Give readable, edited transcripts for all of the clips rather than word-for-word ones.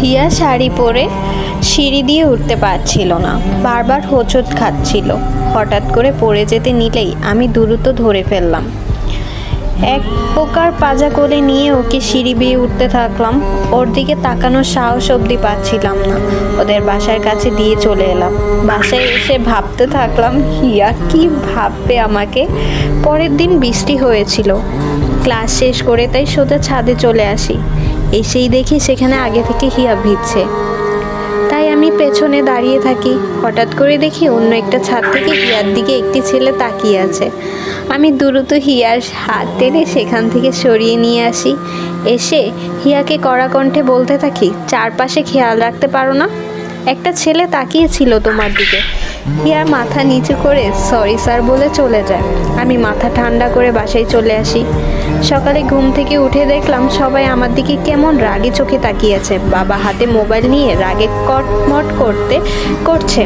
হিয়া শাড়ি পরে সিঁড়ি দিয়ে উঠতে পারছিল না, বারবার হোঁচট খাচ্ছিল। হঠাৎ করে পড়ে যেতে নিলেই আমি দ্রুত ধরে ফেললাম, এক প্রকার পাজা করে নিয়ে ওকে সিঁড়ি বেয়ে উঠতে থাকলাম। ওর দিকে তাকানোর সাহস অবধি পাচ্ছিলাম না। ওদের বাসার কাছে দিয়ে চলে এলাম। বাসায় এসে ভাবতে থাকলাম হিয়া কি ভাববে আমাকে। পরের দিন বৃষ্টি হয়েছিল, ক্লাস শেষ করে তাই সোজা ছাদে চলে আসি। এসেই দেখি সেখানে আগে থেকে হিয়া ভিজছে, তাই আমি পেছনে দাঁড়িয়ে থাকি। হঠাৎ করে দেখি অন্য একটা ছাদ থেকে হিয়ার দিকে একটি ছেলে তাকিয়ে আছে। আমি দ্রুত হিয়ার হাত টেনে সেখান থেকে সরিয়ে নিয়ে আসি। এসে হিয়াকে কড়া কণ্ঠে বলতে থাকি, চারপাশে খেয়াল রাখতে পারো না? একটা ছেলে তাকিয়েছিল তোমার দিকে। হিয়া মাথা নিচু করে সরি স্যার বলে চলে যায়। আমি মাথা ঠান্ডা করে বাসায় চলে আসি। সকালে ঘুম থেকে উঠে দেখলাম সবাই আমার দিকে কেমন রাগে চোখে তাকিয়েছে। বাবা হাতে মোবাইল নিয়ে রাগে কটমট করছে।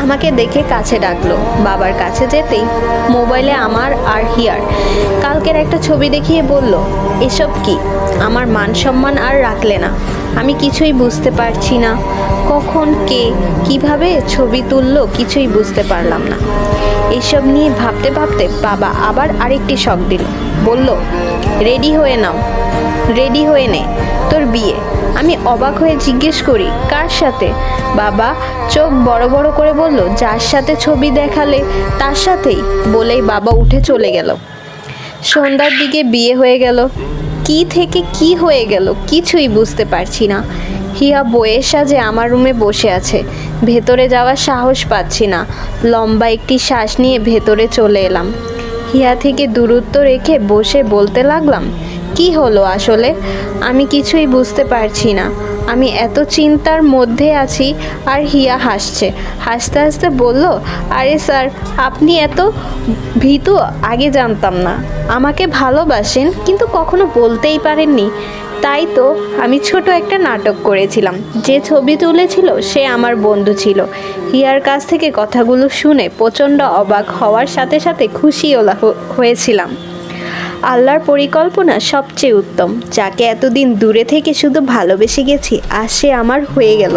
আমাকে দেখে কাছে ডাকলো। বাবার কাছে যেতেই মোবাইলে আমার আর হিয়ার কালকের একটা ছবি দেখিয়ে বলল, এসব কি? আমার মান সম্মান আর রাখলে না। আমি কিছুই বুঝতে পারছি না, কখন কে কিভাবে ছবি তুললো কিছুই বুঝতে পারলাম না। এসব নিয়ে ভাবতে ভাবতে বাবা আবার আরেকটি শক দিল। বলল, রেডি হয়ে নে, তোর বিয়ে। আমি অবাক হয়ে জিজ্ঞেস করি, কার সাথে? বাবা চোখ বড় বড় করে বলল, যার সাথে ছবি দেখালে তার সাথেই। বলেই বাবা উঠে চলে গেল। সন্ধ্যার দিকে বিয়ে হয়ে গেল। কি থেকে কি হয়ে গেল কিছুই বুঝতে পারছি না। হিয়া বইয়ের সাজে আমার রুমে বসে আছে। ভেতরে যাওয়ার সাহস পাচ্ছি না। লম্বা একটি শ্বাস নিয়ে ভেতরে চলে এলাম। হিয়া থেকে দূরত্ব রেখে বসে বলতে লাগলাম, কি হলো আসলে? আমি কিছুই বুঝতে পারছি না। আমি এত চিন্তার মধ্যে আছি। আর হিয়া হাসতে হাসতে বলল, আরে স্যার, আপনি এত ভীতু আগে জানতাম না। আমাকে ভালোবাসেন কিন্তু কখনো বলতেই পারেননি। তাই তো আমি ছোট একটা নাটক করেছিলাম। যে ছবি তুলেছিল সে আমার বন্ধু ছিল। হিয়ার কাছ থেকে কথাগুলো শুনে প্রচণ্ড অবাক হওয়ার সাথে সাথে খুশিও হয়েছিলাম। আল্লাহর পরিকল্পনা সবচেয়ে উত্তম। যাকে এতদিন দূরে থেকে শুধু ভালোবেসে গেছি, আর সে আমার হয়ে গেল।